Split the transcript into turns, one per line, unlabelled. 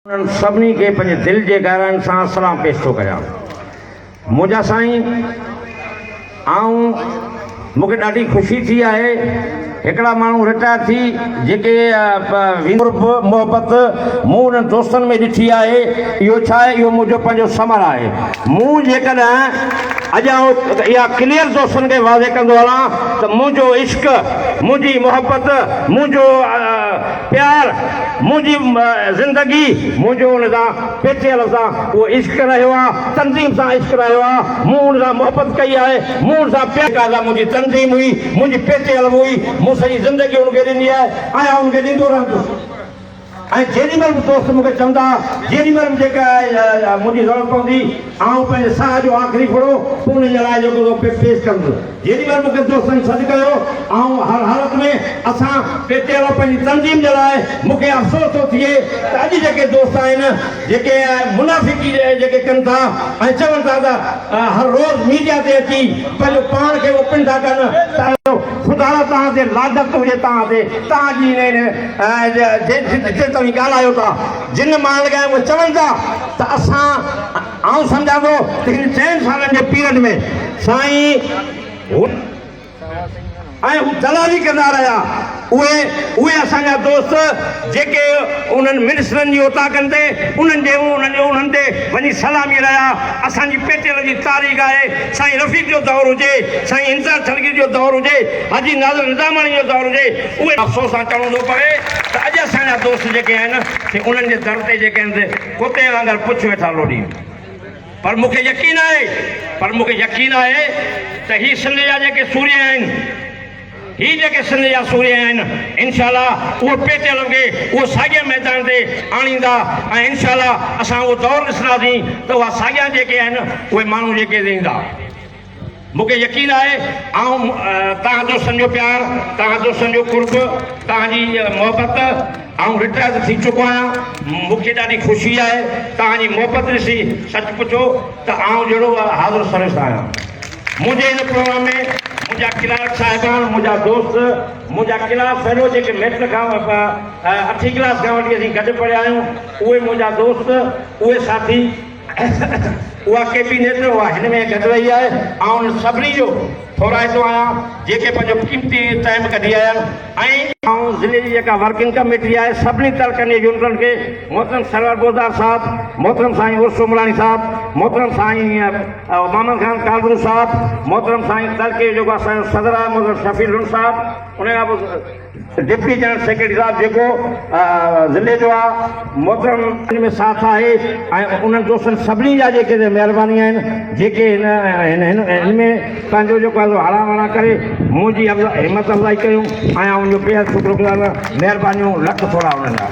सभिनी खे पंहिंजे दिलि जे गहराइनि सां सलाम पेश थो कयां। मुंहिंजा साईं, मूंखे ॾाढी ख़ुशी थी आहे हिकिड़ा माण्हू रिटायर थी जेके मोहबत मूं उन्हनि दोस्तनि में ॾिठी आहे। इहो छा आहे? इहो मुंहिंजो पंहिंजो समर आहे। मूं जेकॾहिं अॼु इहा क्लियर दोस्तनि खे वाज़े कंदो हलां त मुंहिंजो इश्क, मुंहिंजी मोहबत, मुंहिंजो प्यार, मुंहिंजी ज़िंदगी मुंहिंजो हुन सां पेचियल सां उहो इश्क रहियो आहे, तंज़ीम सां इश्क रहियो आहे। मूं हुन सां मोहबत कई आहे, मूं हुन सां प्यार सां मुंहिंजी तंज़ीम हुई, मुंहिंजी पेचियल हुई, मूं सॼी ज़िंदगी हुनखे ॾिनी आहे, ऐं हुनखे ॾींदो रहंदुसि। ऐं जेॾी महिल बि दोस्त मूंखे चवंदा, जेॾी महिल बि जेका मुंहिंजी ज़रूरत पवंदी, आउं पंहिंजे साह जो आख़िरी फुड़ो पूने जे लाइ जेको पेश कंदुसि। जेॾी महिल मूंखे दोस्तनि सॾु कयो, ऐं हर हालत में असां पेटियल पंहिंजी तंज़ीम जे लाइ, मूंखे अफ़सोस थो थिए त अॼु जेके दोस्त आहिनि जेके मुनाफ़िकी जेके कनि था ऐं चवनि था त हर रोज़ मीडिया ते अची पंहिंजो पाण खे ओपन था कनि त ख़ुदा तव्हां ते लादत हुजे, तव्हां ते तव्हांजी तव्हीं ॻाल्हायो था, जिन माण्हुनि खे उहे चवनि था त असां, आउं सम्झां थो त हिन 4 सालनि जे पीरियड में साईं ऐं हू दलाली कंदा रहिया। उहे असांजा दोस्त जेके उन्हनि मिनिस्टरनि जी ओताकनि ते उन्हनि ते वञी सलामी रहिया। असांजी पेटियल जी तारीख़ आहे, साईं रफ़ीक जो दौरु हुजे, साईं इंसार छलगी जो दौरु हुजे, हाजी नाज़र निज़ामाणी जो दौरु हुजे, उहे अफ़सोस सां चवणो थो पवे त अॼु असांजा दोस्त जेके आहिनि से उन्हनि जे दर ते जेके आहिनि कुते वांगुरु पुछ वेठा लोॾी। पर मूंखे यकीन आहे त ही सिंध जा जेके सूर्य आहिनि, ही जेके सिंध जा सूर्य आहिनि, इंशाअल्लाह उहो पेटियल खे उहो साॻिए मैदान ते आणींदा, ऐं इंशाअल्लाह असां उहो दौरु ॾिसंदासीं त उहा साॻिया जेके आहिनि उहे माण्हू जेके ईंदा। मूंखे यकीन आहे तव्हां दोस्तनि जो प्यार, तव्हां दोस्तनि जो कुर्ब, तव्हांजी मोहबत, आउं रिटायर थी चुको आहियां, मूंखे ॾाढी ख़ुशी आहे तव्हांजी मोहबत ॾिसी। सच पुछो त आउं जहिड़ो हाज़िर सरस आहियां। मुंहिंजे हिन प्रोग्राम में मुंहिंजा क्लार्क साहिबान, मुंहिंजा दोस्त, मुंहिंजा क्लास फेलो जेके मैट्रिक खां 8वीं क्लास खां वठी असीं गॾु पढ़िया आहियूं, उहे मुंहिंजा दोस्त, उहे साथी, उहा कैबिनेट उहा हिन में गॾु रही आहे। ऐं सभिनी जो थोराईंदो आहियां जेके पंहिंजो क़ीमती टाइम कढी आया आहिनि। ऐं ज़िले जी जेका वर्किंग कमेटी आहे सभिनी तलकनि जे यूनिटनि खे, मोहतरम सरवर बोदार साहब, मोहतरम साईं उर्सुमलानी साहब, मोहतरम साईं मामन खान कालरू साहब, मोहतरम साईं तलके जेको असांजो सदर आहे मोहतरम शफ़ील साहब, उन खां पोइ डिप्टी जनरल सेक्रेटरी साहब जेको ज़िले जो आहे, मोहतरम में साथ आहे, ऐं उन्हनि दोस्तनि सभिनी जा जेके महिरबानी आहिनि जेके हिन में पंहिंजो जेको आहे हाड़ा वाड़ा करे मुंहिंजी हिमत अफ़ज़ाई कयूं, ऐं उनजो बेहद शुक्रगुज़ार, महिरबानियूं लख थोरा उन्हनि जा।